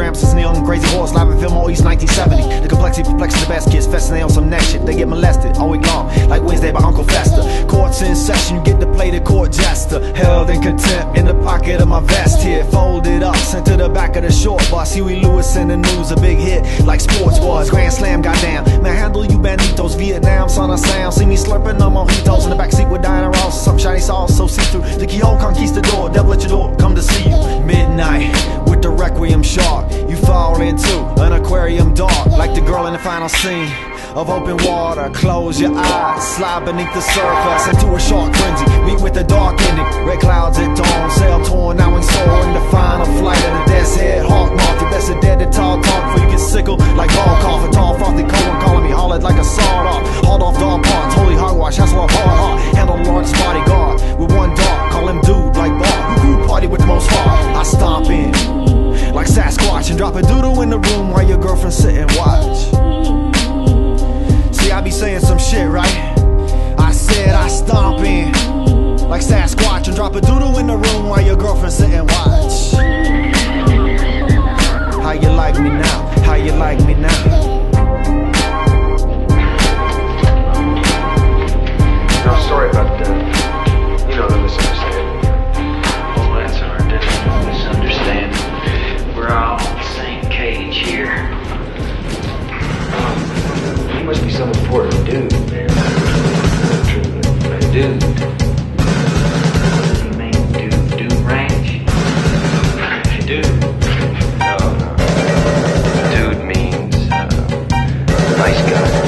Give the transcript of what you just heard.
Gramps is neon, crazy horse, live in Fillmore East 1970. The complexity perplexes the best kids, festin' they on some next shit. They get molested all week long, like Wednesday by Uncle Fester. Court's in session, you get to play the court jester. Held in contempt in the pocket of my vest here. Folded up, sent to the back of the short bus. Huey Lewis in the news, a big hit like sports was. Grand Slam, goddamn. Man, handle you banditos, Vietnam, son of Sam. See me slurping on mojitos in the backseat with Diana Ross. Some shiny sauce, so see-through. The keyhole conquistador, devil at your door, come to see you. Midnight, with the requiem shark. You fall into an aquarium dark, like the girl in the final scene of open water. Close your eyes, slide beneath the surface into a shark frenzy. Meet with the dark ending. Red clouds at dawn, sail torn, now we soar in the final flight of the death's head. Hawk moth, you best a dead to tall talk before you get sickle like ball cough. A tall frothy cold calling me hollered like a sawed off. Hauled off dog parts, holy hogwash, that's what hard heart. Handle the largest bodyguard with one dog, call him dude like Bob. Who party with the most heart? I stomp in like Sasquatch and drop a doodle in the room while your girlfriend sit and watch. I be saying some shit, right? I said I stomp in like Sasquatch and drop a doodle in the room while your girlfriend sit and watch. How you like me now? How you like me now? No, sorry about that. You know, the misunderstanding. Well, that's our definite misunderstanding. We're all on the same cage here. You must be some important dude, man. Dude. You mean dude ranch? Dude. No. Dude means nice guy.